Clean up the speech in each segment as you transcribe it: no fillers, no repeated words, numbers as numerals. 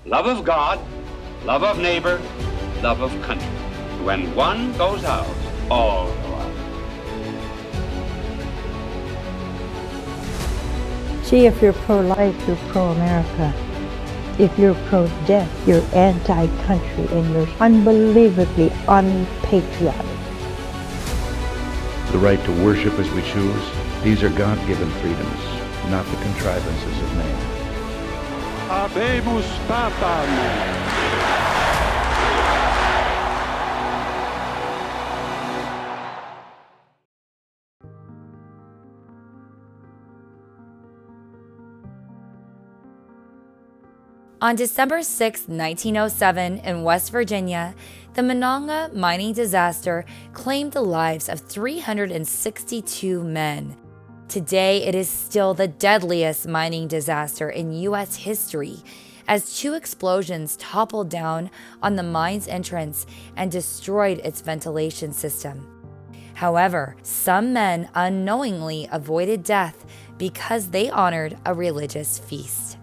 love of God, love of neighbor, love of country. When one goes out, all go out. See, if you're pro-life, you're pro-America. If you're pro-death, you're anti-country and you're unbelievably unpatriotic. The right to worship as we choose, these are God-given freedoms, not the contrivances of man. Habemus Papam. On December 6, 1907, in West Virginia, the Monongah mining disaster claimed the lives of 362 men. Today, it is still the deadliest mining disaster in U.S. history, as 2 explosions toppled down on the mine's entrance and destroyed its ventilation system. However, some men unknowingly avoided death because they honored a religious feast.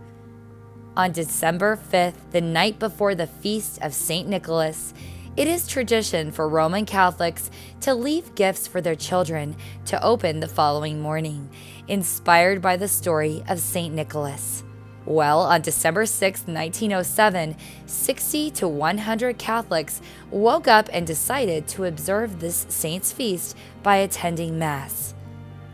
On December 5th, the night before the feast of St. Nicholas, it is tradition for Roman Catholics to leave gifts for their children to open the following morning, inspired by the story of St. Nicholas. Well, on December 6, 1907, 60 to 100 Catholics woke up and decided to observe this saint's feast by attending Mass.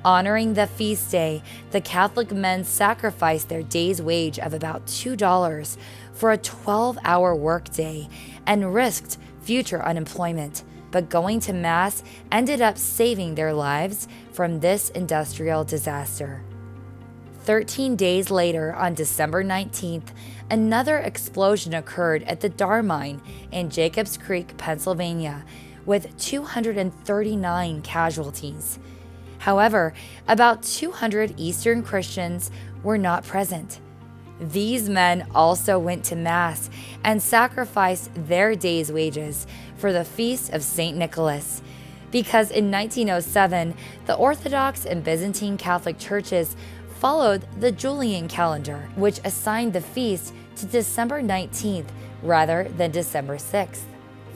Honoring the feast day, the Catholic men sacrificed their day's wage of about $2 for a 12-hour workday and risked future unemployment, but going to Mass ended up saving their lives from this industrial disaster. 13 days later, on December 19th, another explosion occurred at the Darr mine in Jacobs Creek, Pennsylvania, with 239 casualties. However, about 200 Eastern Christians were not present. These men also went to Mass and sacrificed their day's wages for the feast of St. Nicholas, because in 1907, the Orthodox and Byzantine Catholic churches followed the Julian calendar, which assigned the feast to December 19th rather than December 6th.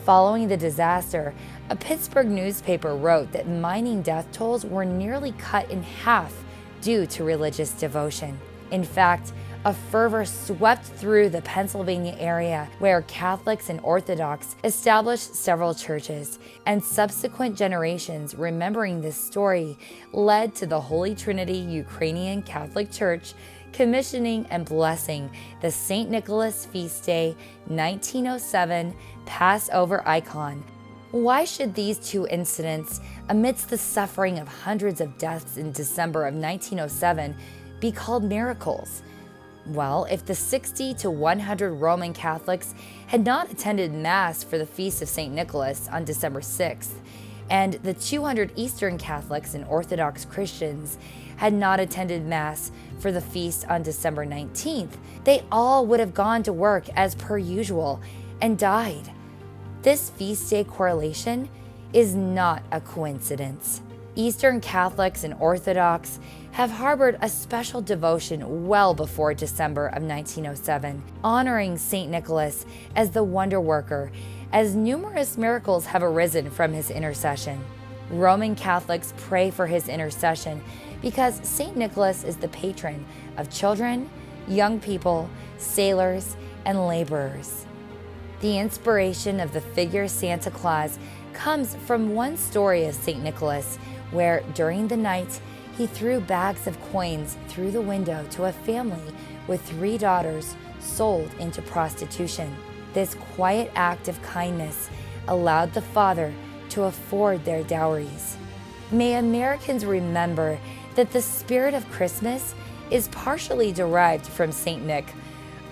Following the disaster, a Pittsburgh newspaper wrote that mining death tolls were nearly cut in half due to religious devotion. In fact, a fervor swept through the Pennsylvania area where Catholics and Orthodox established several churches, and subsequent generations remembering this story led to the Holy Trinity Ukrainian Catholic Church commissioning and blessing the St. Nicholas Feast Day 1907 Passover icon. Why should these 2 incidents, amidst the suffering of hundreds of deaths in December of 1907, be called miracles? Well, if the 60 to 100 Roman Catholics had not attended Mass for the Feast of St. Nicholas on December 6th, and the 200 Eastern Catholics and Orthodox Christians had not attended Mass for the feast on December 19th, they all would have gone to work as per usual and died. This feast day correlation is not a coincidence. Eastern Catholics and Orthodox have harbored a special devotion well before December of 1907, honoring St. Nicholas as the wonder worker, as numerous miracles have arisen from his intercession. Roman Catholics pray for his intercession because St. Nicholas is the patron of children, young people, sailors, and laborers. The inspiration of the figure Santa Claus comes from one story of St. Nicholas, where during the night he threw bags of coins through the window to a family with 3 daughters sold into prostitution. This quiet act of kindness allowed the father to afford their dowries. May Americans remember that the spirit of Christmas is partially derived from St. Nick,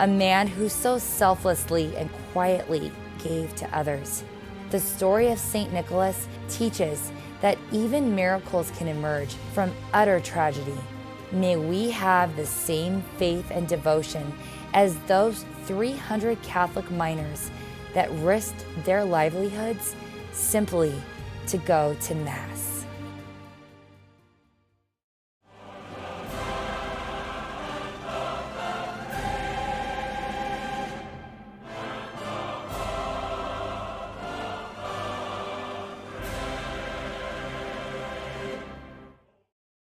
a man who so selflessly and quietly gave to others. The story of St. Nicholas teaches that even miracles can emerge from utter tragedy. May we have the same faith and devotion as those 300 Catholic miners that risked their livelihoods simply to go to Mass.